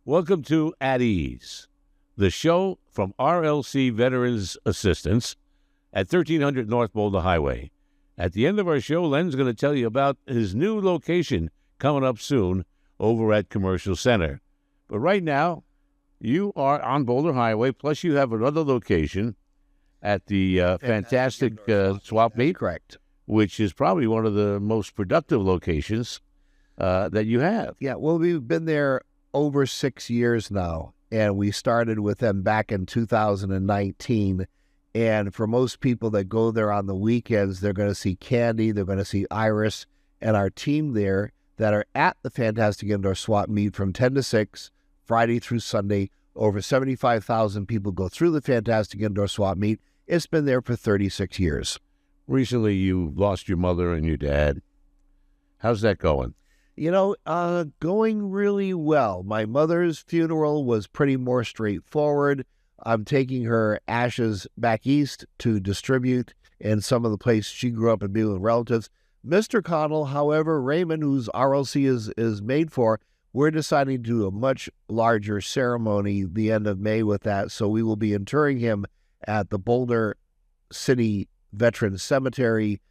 Welcome to At Ease, the show from RLC Veterans Assistance at 1300 North Boulder Highway. At the end of our show, Len's going to tell you about his new location coming up soon over at Commercial Center. But right now, you are on Boulder Highway, plus you have another location at the fantastic swap meet, correct? Which is probably one of the most productive locations that you have. Yeah, well, we've been there over 6 years now, and we started with them back in 2019. And for most people that go there on the weekends, they're going to see Candy, they're going to see Iris, and our team there that are at the Fantastic Indoor Swap Meet from 10 to 6, Friday through Sunday. Over 75,000 people go through the Fantastic Indoor Swap Meet. It's been there for 36 years. Recently, you lost your mother and your dad. How's that going? You know, going really well. My mother's funeral was pretty more straightforward. I'm taking her ashes back east to distribute in some of the places she grew up and be with relatives. Mr. Connell, however, Raymond, whose RLC is made for, we're deciding to do a much larger ceremony the end of May with that. So we will be interring him at the Boulder City Veterans Cemetery,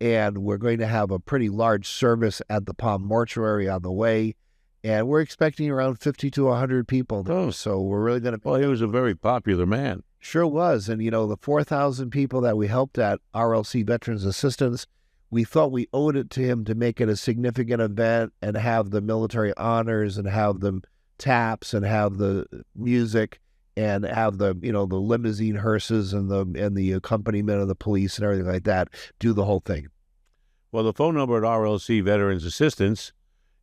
and we're going to have a pretty large service at the Palm Mortuary on the way, and we're expecting around 50 to 100 people. Oh. So we're really going to... Well, he was a very popular man. Sure was. And, you know, the 4,000 people that we helped at RLC Veterans Assistance, we thought we owed it to him to make it a significant event and have the military honors and have the taps and have the music and have the, you know, the limousine hearses and the accompaniment of the police and everything like that, do the whole thing. Well, the phone number at RLC Veterans Assistance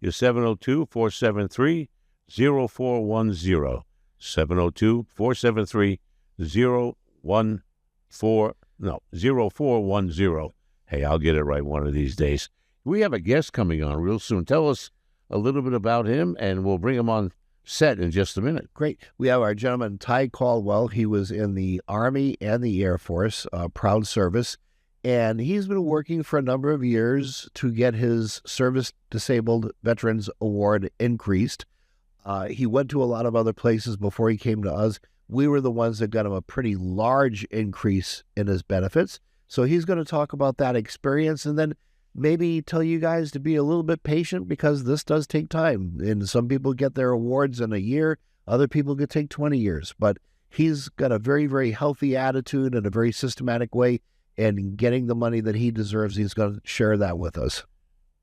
is 702-473-0410. 702-473-0410. Hey, I'll get it right one of these days. We have a guest coming on real soon. Tell us a little bit about him, and we'll bring him on set in just a minute. Great. We have our gentleman, Ty Caldwell. He was in the Army and the Air Force, proud service, and he's been working for a number of years to get his Service Disabled Veterans Award increased. He went to a lot of other places before he came to us. We were the ones that got him a pretty large increase in his benefits. So he's going to talk about that experience and then maybe tell you guys to be a little bit patient because this does take time. And some people get their awards in a year. Other people could take 20 years. But he's got a very, very healthy attitude and a very systematic way in getting the money that he deserves. He's going to share that with us.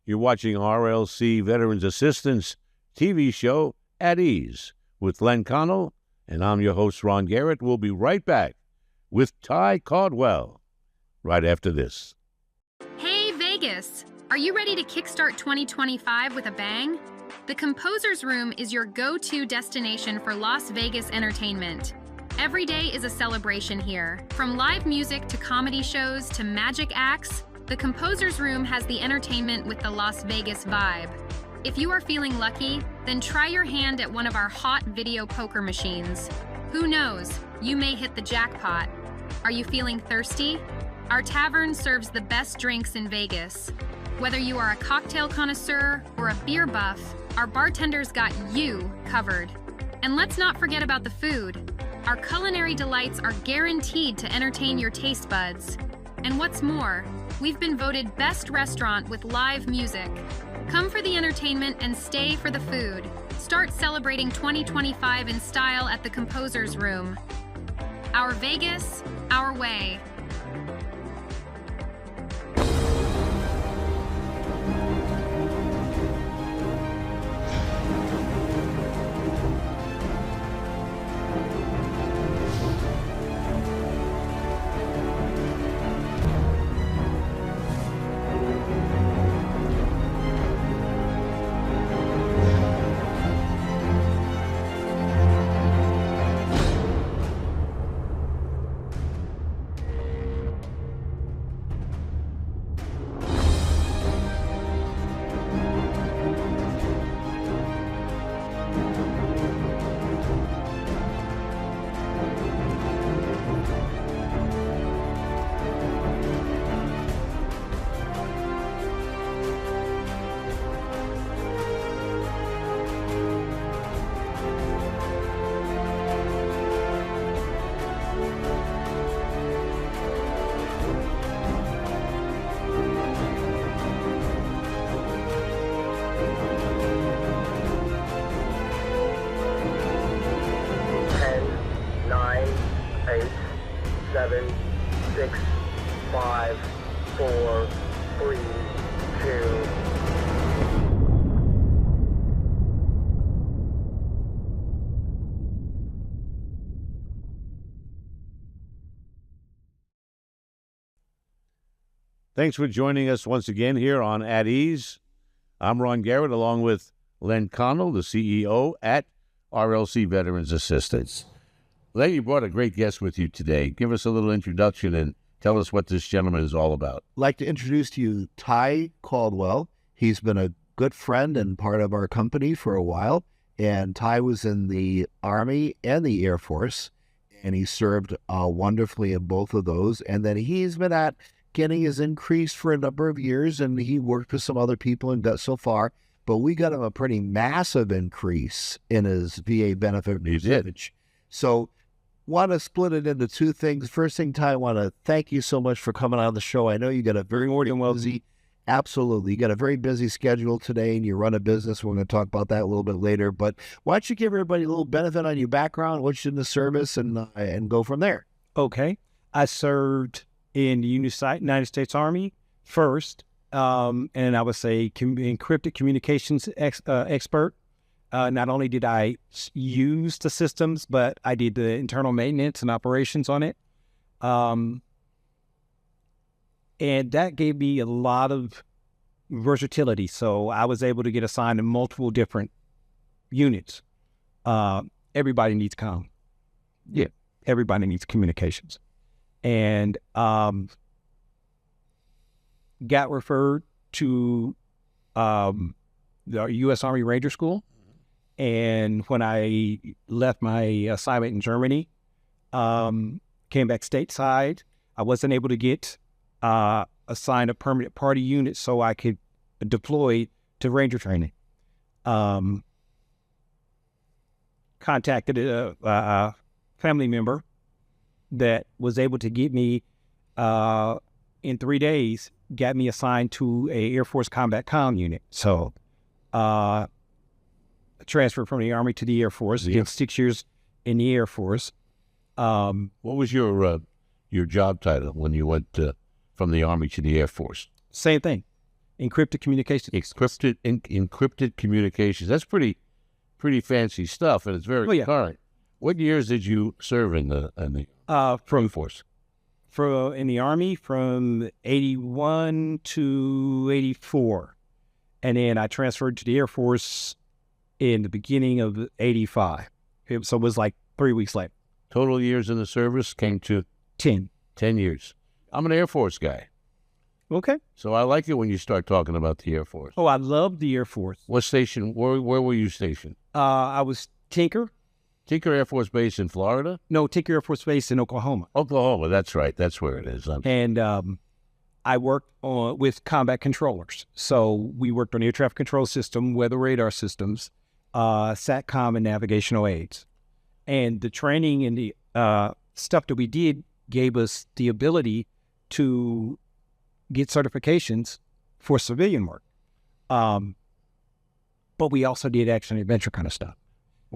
You're watching RLC Veterans Assistance TV show At Ease with Len Connell, and I'm your host, Ron Garrett. We'll be right back with Ty Caldwell right after this. Hey, Vegas! Are you ready to kickstart 2025 with a bang? The Composer's Room is your go-to destination for Las Vegas entertainment. Every day is a celebration here. From live music to comedy shows to magic acts, the Composer's Room has the entertainment with the Las Vegas vibe. If you are feeling lucky, then try your hand at one of our hot video poker machines. Who knows, you may hit the jackpot. Are you feeling thirsty? Our tavern serves the best drinks in Vegas. Whether you are a cocktail connoisseur or a beer buff, our bartenders got you covered. And let's not forget about the food. Our culinary delights are guaranteed to entertain your taste buds. And what's more, we've been voted best restaurant with live music. Come for the entertainment and stay for the food. Start celebrating 2025 in style at the Composer's Room. Our Vegas, our way. 7, 6, 5, 4, 3, 2. Thanks for joining us once again here on At Ease. I'm Ron Garrett, along with Len Connell, the CEO at RLC Veterans Assistance. Len, you brought a great guest with you today. Give us a little introduction and tell us what this gentleman is all about. I'd like to introduce to you Ty Caldwell. He's been a good friend and part of our company for a while. And Ty was in the Army and the Air Force, and he served wonderfully in both of those. And then he's been at getting his increase for a number of years, and he worked with some other people and got so far. But we got him a pretty massive increase in his VA benefit percentage. So want to split it into two things. First thing, Ty, I want to thank you so much for coming on the show. I know you got a very busy, absolutely. You got a very busy schedule today, and you run a business. We're going to talk about that a little bit later. But why don't you give everybody a little benefit on your background, what you did in the service, and go from there. Okay. I served in the United States Army first, and I was a encrypted communications expert. Not only did I use the systems, but I did the internal maintenance and operations on it. And that gave me a lot of versatility. So I was able to get assigned to multiple different units. Everybody needs comm. Yeah, everybody needs communications. And got referred to the U.S. Army Ranger School. And when I left my assignment in Germany, came back stateside, I wasn't able to get assigned a permanent party unit so I could deploy to Ranger training. Contacted a family member that was able to get me, in 3 days, got me assigned to a Air Force Combat Comm unit. So, transferred from the Army to the Air Force. Did 6 years in the Air Force. What was your job title when you went from the Army to the Air Force? Same thing, encrypted communications. Encrypted communications. That's pretty fancy stuff, and it's very current. What years did you serve in the Force? In the Army from 81 to 84. And then I transferred to the Air Force in the beginning of 85. So it was like 3 weeks later. Total years in the service came to 10. 10 years. I'm an Air Force guy. Okay. So I like it when you start talking about the Air Force. Oh, I love the Air Force. What station? Where were you stationed? I was Tinker. Tinker Air Force Base in Florida? No, Tinker Air Force Base in Oklahoma. Oklahoma, that's right. That's where it is. And I worked with combat controllers. So we worked on air traffic control system, weather radar systems, SATCOM, and navigational aids. And the training and the stuff that we did gave us the ability to get certifications for civilian work. But we also did action and adventure kind of stuff.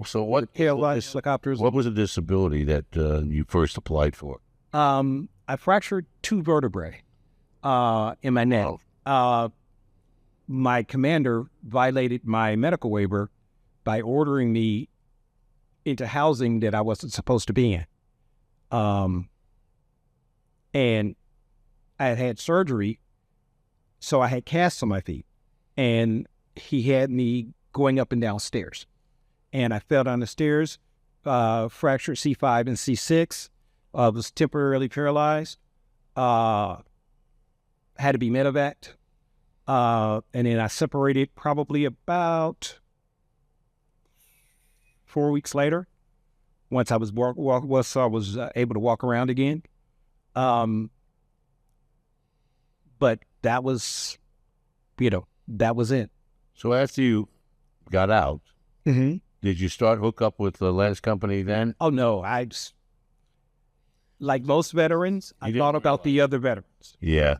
So what helicopters. What was a disability that you first applied for? I fractured 2 vertebrae in my neck. My commander violated my medical waiver by ordering me into housing that I wasn't supposed to be in. And I had surgery, so I had casts on my feet. And he had me going up and down stairs. And I fell down the stairs, fractured C5 and C6, was temporarily paralyzed, had to be medevaced, and then I separated probably about 4 weeks later, once I was able to walk around again. But that was, that was it. So after you got out, did you start hook up with the last company then? Oh, no. I just, like most veterans, I thought about the other veterans. Yeah.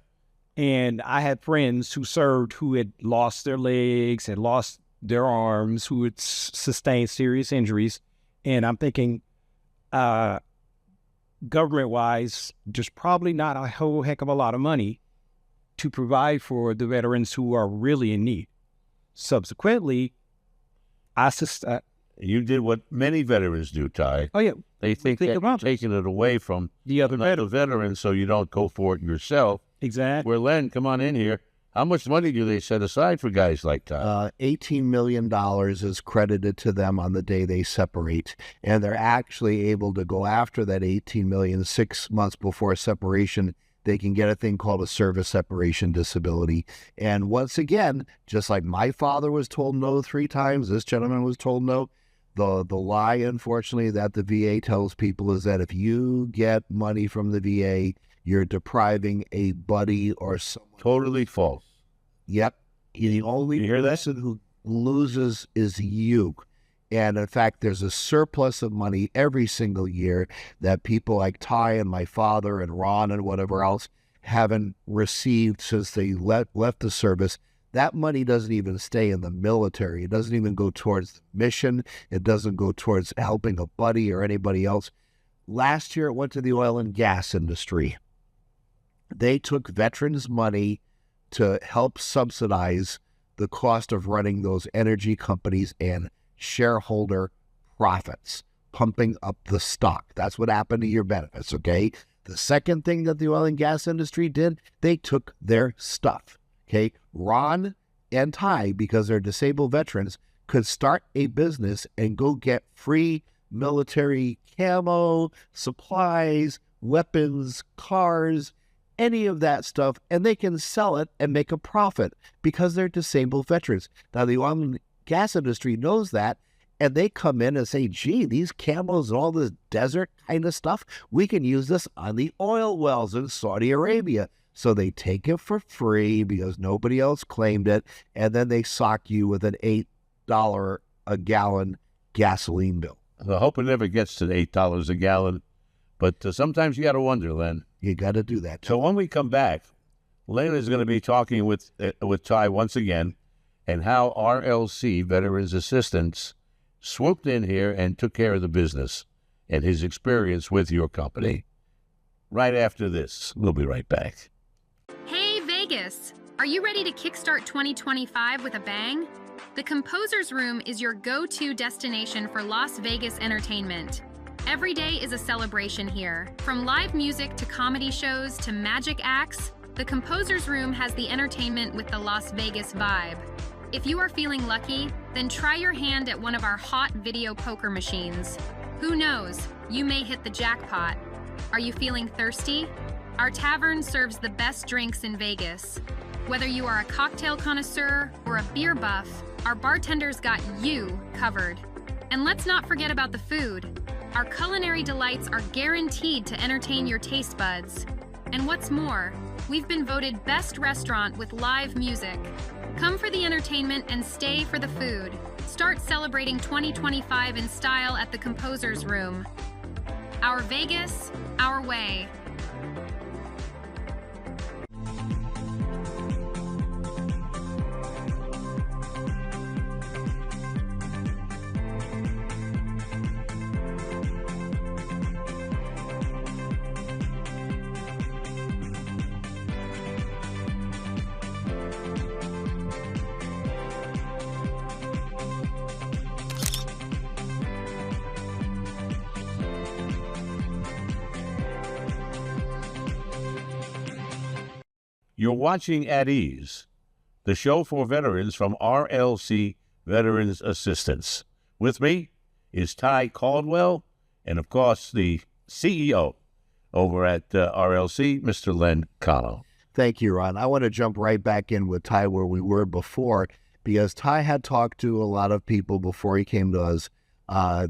And I had friends who served who had lost their legs, had lost their arms, who had sustained serious injuries. And I'm thinking, government-wise, there's probably not a whole heck of a lot of money to provide for the veterans who are really in need. Subsequently, You did what many veterans do, Ty. oh yeah, They think that you're about this. taking it away from the other another veterans. veteran so you don't go for it yourself. Exactly. Where, Len, come on in here. How much money do they set aside for guys like Ty? $18 million is credited to them on the day they separate, and they're actually able to go after that $18 million 6 months before separation. They can get a thing called a service separation disability. And once again, just like my father was told no 3 times, this gentleman was told no. The lie, unfortunately, that the VA tells people is that if you get money from the VA, you're depriving a buddy or someone. Totally false. Yep. The only You hear that? person who loses is you. And in fact, there's a surplus of money every single year that people like Ty and my father and Ron and whatever else haven't received since they left the service. That money doesn't even stay in the military. It doesn't even go towards the mission. It doesn't go towards helping a buddy or anybody else. Last year, it went to the oil and gas industry. They took veterans' money to help subsidize the cost of running those energy companies and shareholder profits, pumping up the stock. That's what happened to your benefits, okay? The second thing that the oil and gas industry did, they took their stuff, okay? Ron and Ty, because they're disabled veterans, could start a business and go get free military camo, supplies, weapons, cars, any of that stuff, and they can sell it and make a profit because they're disabled veterans. Now, the oil and gas industry knows that, and they come in and say, gee, these camels and all this desert kind of stuff, we can use this on the oil wells in Saudi Arabia. So they take it for free because nobody else claimed it, and then they sock you with an $8 a gallon gasoline bill. I hope it never gets to $8 a gallon, but sometimes you got to wonder, Len. You got to do that. So when we come back, Len is going to be talking with Ty once again, and how RLC Veterans Assistance swooped in here and took care of the business and his experience with your company. Right after this, we'll be right back. Hey Vegas! Are you ready to kickstart 2025 with a bang? The Composer's Room is your go-to destination for Las Vegas entertainment. Every day is a celebration here. From live music to comedy shows to magic acts, the Composer's Room has the entertainment with the Las Vegas vibe. If you are feeling lucky, then try your hand at one of our hot video poker machines. Who knows, you may hit the jackpot. Are you feeling thirsty? Our tavern serves the best drinks in Vegas. Whether you are a cocktail connoisseur or a beer buff, our bartenders got you covered. And let's not forget about the food. Our culinary delights are guaranteed to entertain your taste buds. And what's more, we've been voted best restaurant with live music. Come for the entertainment and stay for the food. Start celebrating 2025 in style at the Composer's Room. Our Vegas, our way. You're watching At Ease, the show for veterans from RLC Veterans Assistance. With me is Ty Caldwell, and of course, the CEO over at RLC, Mr. Len Connell. Thank you, Ron. I want to jump right back in with Ty where we were before, because Ty had talked to a lot of people before he came to us.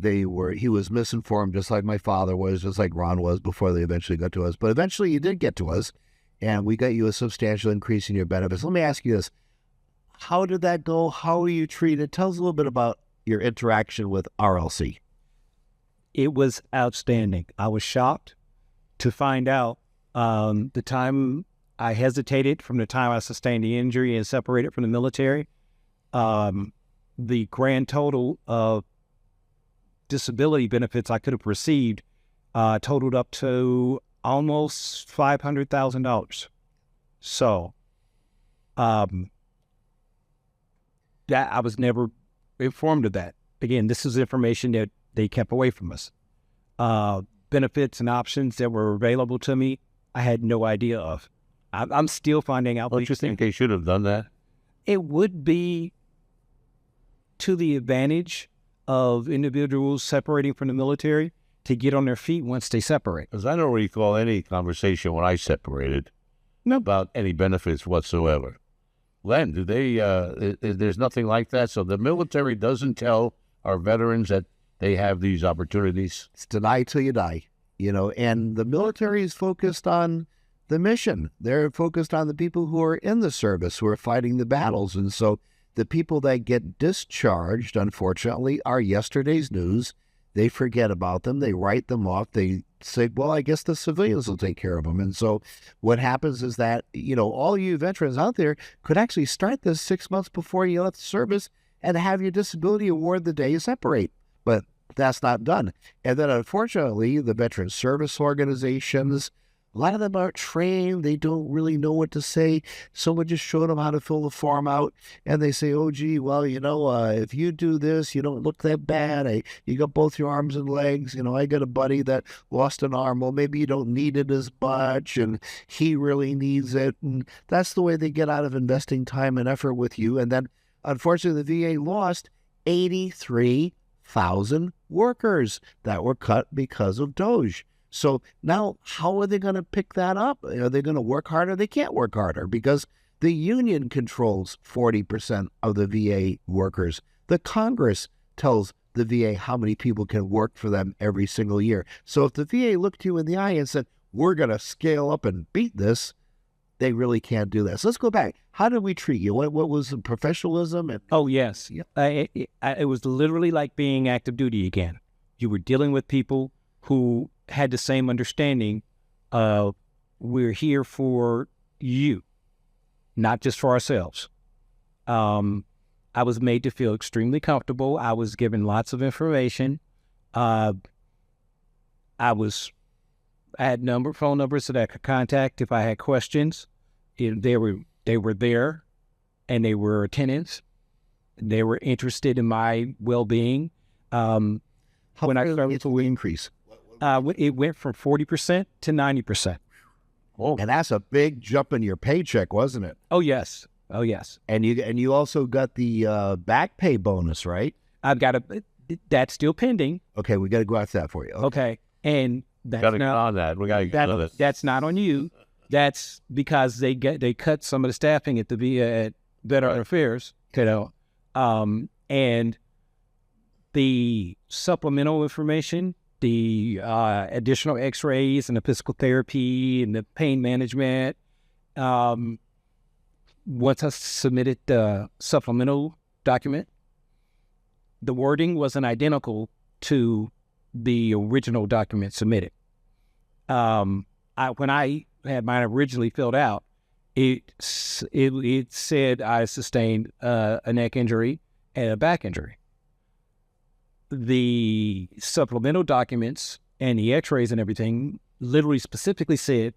He was misinformed, just like my father was, just like Ron was before they eventually got to us. But eventually you did get to us, and we got you a substantial increase in your benefits. Let me ask you this. How did that go? How were you treated? Tell us a little bit about your interaction with RLC. It was outstanding. I was shocked to find out the time I hesitated from the time I sustained the injury and separated from the military. The grand total of disability benefits I could have received totaled up to almost $500,000. So, that I was never informed of that. Again, this is information that they kept away from us. Benefits and options that were available to me, I had no idea of. I'm still finding out. Don't you think they should have done that? It would be to the advantage of individuals separating from the military to get on their feet once they separate. Because I don't recall any conversation when I separated about any benefits whatsoever. Len, do they? There's nothing like that. So the military doesn't tell our veterans that they have these opportunities. It's deny till you die, and the military is focused on the mission. They're focused on the people who are in the service, who are fighting the battles. And so the people that get discharged, unfortunately, are yesterday's news. They forget about them. They write them off. They say, well, I guess the civilians will take care of them. And so what happens is that, all you veterans out there could actually start this 6 months before you left the service and have your disability award the day you separate. But that's not done. And then, unfortunately, the veteran service organizations, a lot of them aren't trained. They don't really know what to say. Someone just showed them how to fill the form out, and they say, oh, gee, well, if you do this, you don't look that bad. You got both your arms and legs. I got a buddy that lost an arm. Well, maybe you don't need it as much, and he really needs it. And that's the way they get out of investing time and effort with you. And then, unfortunately, the VA lost 83,000 workers that were cut because of DOJ. So now how are they going to pick that up? Are they going to work harder? They can't work harder because the union controls 40% of the VA workers. The Congress tells the VA how many people can work for them every single year. So if the VA looked you in the eye and said, we're going to scale up and beat this, they really can't do that. So let's go back. How did we treat you? What was the professionalism? Oh, yes. Yep. It was literally like being active duty again. You were dealing with people who had the same understanding of we're here for you, not just for ourselves. I was made to feel extremely comfortable. I was given lots of information. I had phone numbers that I could contact if I had questions. They were there, and they were attentive. They were interested in my well-being. How when I started to increase? It went from 40% to 90%. Oh, and that's a big jump in your paycheck, wasn't it? Oh yes, oh yes. And you also got the back pay bonus, right? That's still pending. Okay, we got to go after that for you. Okay, and that's got to get on that. We got to get on it. That's not on you. That's because they cut some of the staffing at the VA at Veteran Affairs, and the supplemental information, the additional X-rays and the physical therapy and the pain management. Once I submitted the supplemental document, the wording wasn't identical to the original document submitted. When I had mine originally filled out, it said I sustained a neck injury and a back injury. The supplemental documents and the X-rays and everything literally specifically said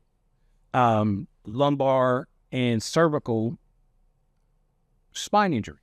lumbar and cervical spine injury.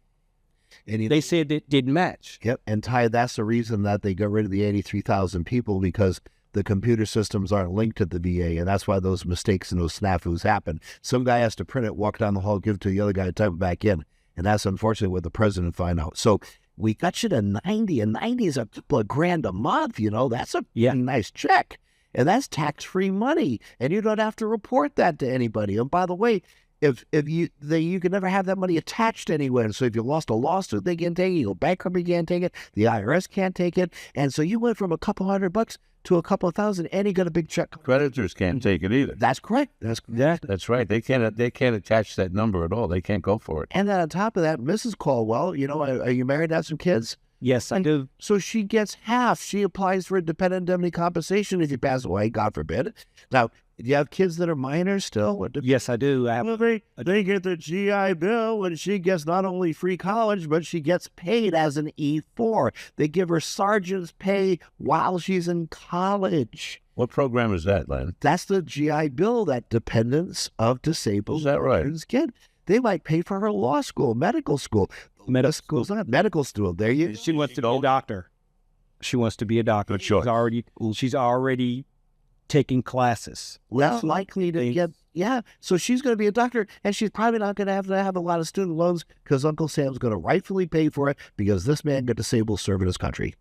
And they said it didn't match. Yep, and Ty, that's the reason that they got rid of the 83,000 people, because the computer systems aren't linked to the VA, and that's why those mistakes and those snafus happen. Some guy has to print it, walk down the hall, give it to the other guy, type it back in, and that's unfortunately what the president find out. So we got you to 90, and 90 is a couple of grand a month, That's a nice check, and that's tax-free money, and you don't have to report that to anybody. And by the way, if you can never have that money attached anywhere. So if you lost a lawsuit, they can't take it. You go bankrupt, you can't take it. The IRS can't take it. And so you went from a couple $100 to a couple of thousand, and you got a big check. Creditors can't take it either. That's correct. That's right. They can't attach that number at all. They can't go for it. And then on top of that, Mrs. Caldwell, are you married, have some kids? Yes, I do. So she gets half. She applies for a dependent indemnity compensation if you pass away, God forbid. Now, do you have kids that are minors still? Yes, I do. They get the GI Bill, and she gets not only free college, but she gets paid as an E4. They give her sergeant's pay while she's in college. What program is that, Len? That's the GI Bill that dependents of disabled Is that right? veterans get. They might pay for her law school, medical school. Medical school. Medical school. There you She wants to be a doctor. She wants to be a doctor. Good choice. She's already taking classes. well likely to get, yeah. So she's going to be a doctor, and she's probably not going to have a lot of student loans because Uncle Sam's going to rightfully pay for it because this man got disabled serving his country.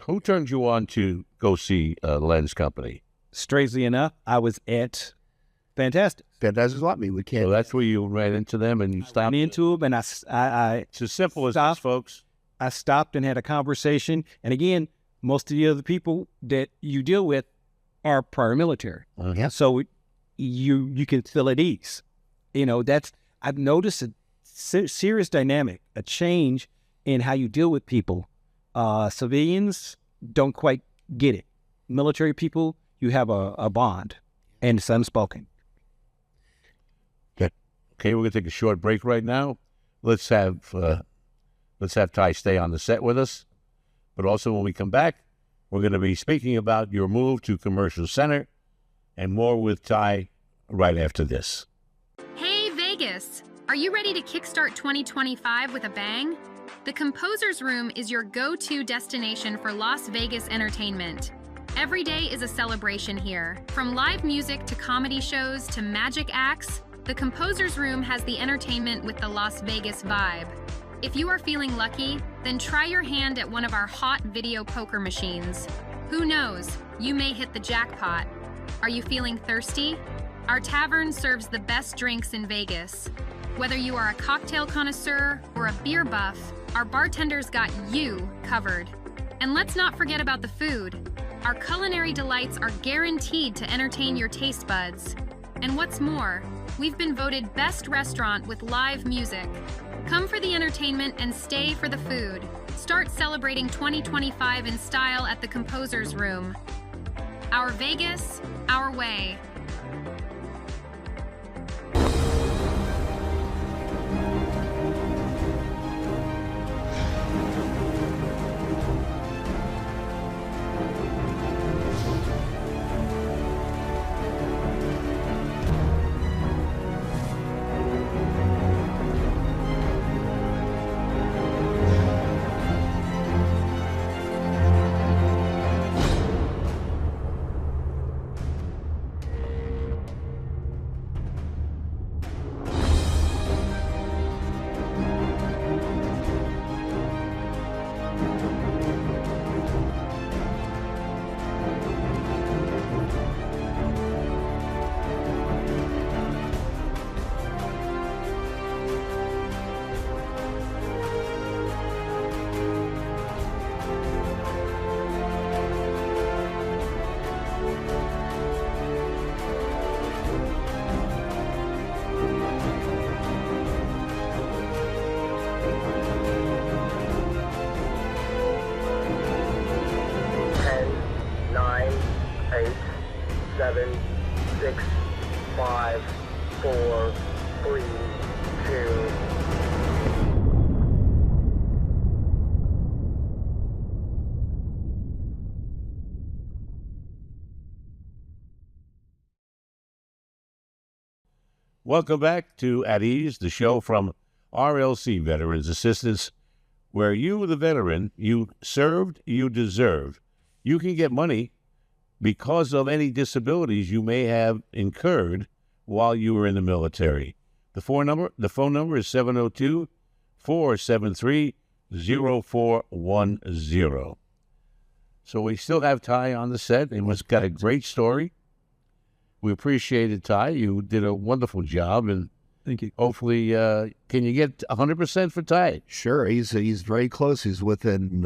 Who turned you on to go see Len's company? Strangely enough, I was at Fantastic. Fantastic want me. We can't. So that's where you ran into them and you stopped. Went into them, and I It's as simple as Stop. this, folks. I stopped and had a conversation. And again, most of the other people that you deal with are prior military. Yeah. So you can feel at ease. I've noticed a serious dynamic, a change in how you deal with people. Civilians don't quite get it. Military people, you have a bond, and it's unspoken. Okay, we're going to take a short break right now. Let's have Ty stay on the set with us. But also when we come back, we're going to be speaking about your move to Commercial Center and more with Ty right after this. Hey Vegas! Are you ready to kickstart 2025 with a bang? The Composer's Room is your go-to destination for Las Vegas entertainment. Every day is a celebration here. From live music to comedy shows to magic acts, the Composer's Room has the entertainment with the Las Vegas vibe. If you are feeling lucky, then try your hand at one of our hot video poker machines. Who knows, you may hit the jackpot. Are you feeling thirsty? Our tavern serves the best drinks in Vegas. Whether you are a cocktail connoisseur or a beer buff, our bartenders got you covered. And let's not forget about the food. Our culinary delights are guaranteed to entertain your taste buds. And what's more, we've been voted best restaurant with live music. Come for the entertainment and stay for the food. Start celebrating 2025 in style at the Composer's Room. Our Vegas, our way. Seven, 6, 5, 4, 3, 2. Welcome back to At Ease, the show from RLC Veterans Assistance, where you, the veteran, you served, you deserve. You can get money because of any disabilities you may have incurred while you were in the military. The phone number is 702-473-0410. So we still have Ty on the set, and he's got a great story. We appreciate it, Ty. You did a wonderful job, and Thank you. hopefully, can you get 100% for Ty? Sure, he's very close. He's within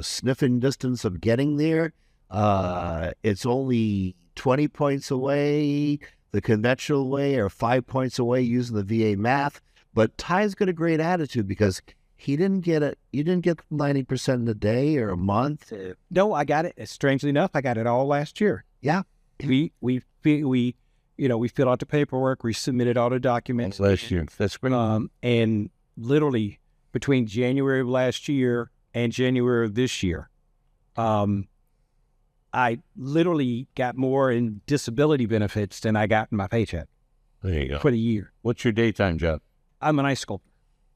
sniffing distance of getting there. It's only 20 points away the conventional way, or 5 points away using the VA math. But Ty's got a great attitude because he didn't get it. You didn't get 90% in a day or a month. No, I got it. Strangely enough, I got it all last year. Yeah. We filled out the paperwork, we submitted all the documents Last year. That's great. and literally between January of last year and January of this year, I literally got more in disability benefits than I got in my paycheck There you go. for the year. What's your daytime job? I'm an ice sculptor.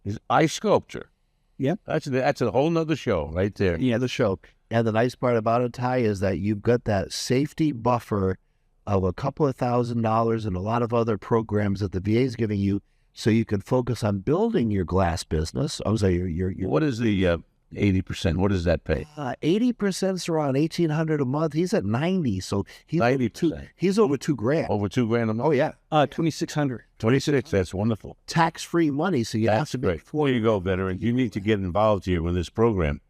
Is ice sculpture. Yep. That's a whole nother show right there. Yeah, the show. And the nice part about it, Ty, is that you've got that safety buffer of a couple of $1,000s and a lot of other programs that the VA is giving you, so you can focus on building your glass business. I'm sorry, your What is the 80%? What does that pay? 80% is around $1,800 a month. He's at 90, so he's 90%. He's over $2,000. Over $2,000 a month. Oh yeah, 2,600. 26. That's wonderful. tax-free money. So you have That's to be great. Before you go, veteran, you need to get involved here with this program.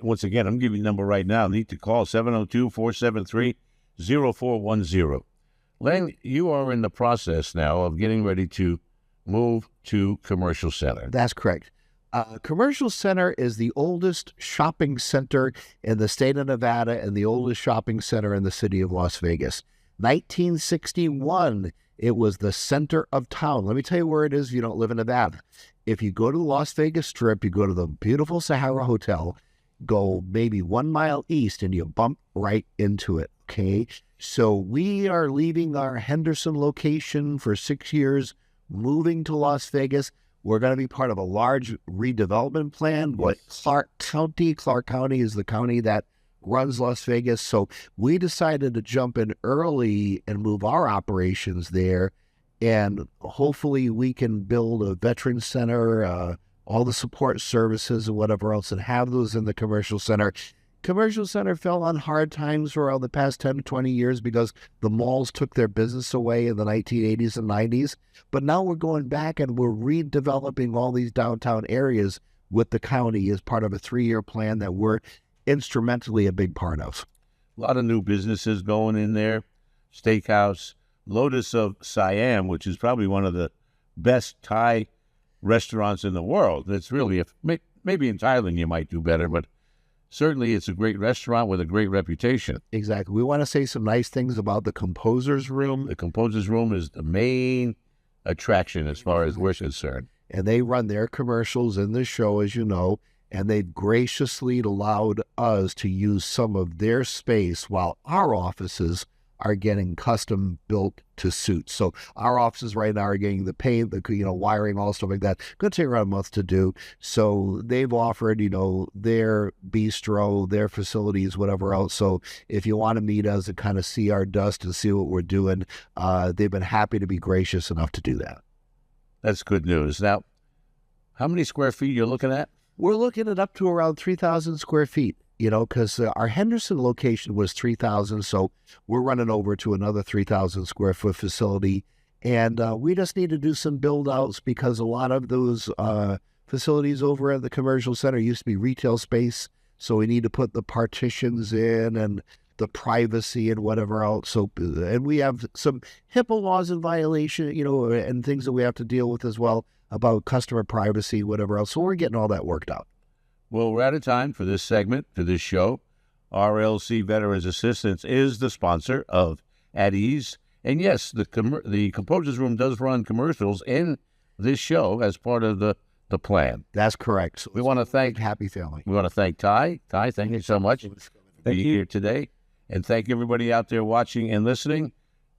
Once again, I'm giving you the number right now. You need to call 702-473-0410. Len, you are in the process now of getting ready to move to Commercial Center. That's correct. Commercial Center is the oldest shopping center in the state of Nevada and the oldest shopping center in the city of Las Vegas. 1961, it was the center of town. Let me tell you where it is if you don't live in Nevada. If you go to the Las Vegas Strip, you go to the beautiful Sahara Hotel, go maybe 1 mile east, and you bump right into it, okay? So we are leaving our Henderson location for 6 years, moving to Las Vegas. We're going to be part of a large redevelopment plan. What Clark County is the county that runs Las Vegas. So we decided to jump in early and move our operations there. And hopefully we can build a veteran center, all the support services and whatever else, and have those in the Commercial Center. Commercial Center fell on hard times for the past 10 to 20 years because the malls took their business away in the 1980s and 90s. But now we're going back and we're redeveloping all these downtown areas with the county as part of a 3-year plan that we're instrumentally a big part of. A lot of new businesses going in there. Steakhouse, Lotus of Siam, which is probably one of the best Thai restaurants in the world. It's really, maybe in Thailand you might do better, but certainly it's a great restaurant with a great reputation. Exactly. We want to say some nice things about the Composer's Room. The Composer's Room is the main attraction as far as we're concerned. And they run their commercials in the show, as you know, and they've graciously allowed us to use some of their space while our offices are getting custom built to suit. So our offices right now are getting the paint, the wiring, all stuff like that. Going to take around a month to do. So they've offered, their bistro, their facilities, whatever else. So if you want to meet us and kind of see our dust and see what we're doing, they've been happy to be gracious enough to do that. That's good news. Now, how many square feet you're looking at? We're looking at up to around 3,000 square feet. Because our Henderson location was 3,000, so we're running over to another 3,000 square foot facility. And we just need to do some build outs because a lot of those facilities over at the Commercial Center used to be retail space. So we need to put the partitions in and the privacy and whatever else. So, and we have some HIPAA laws in violation, and things that we have to deal with as well about customer privacy, whatever else. So we're getting all that worked out. Well, we're out of time for this segment, for this show. RLC Veterans Assistance is the sponsor of At Ease. And yes, the Composer's Room does run commercials in this show as part of the plan. That's correct. So we want to thank Happy Family. We want to thank Ty. Ty, thank you so much for being here today. And thank everybody out there watching and listening.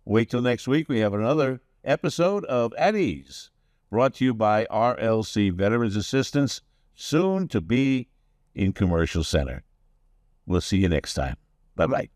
Wait till next week. We have another episode of At Ease, brought to you by RLC Veterans Assistance, soon to be in Commercial Center. We'll see you next time. Bye-bye.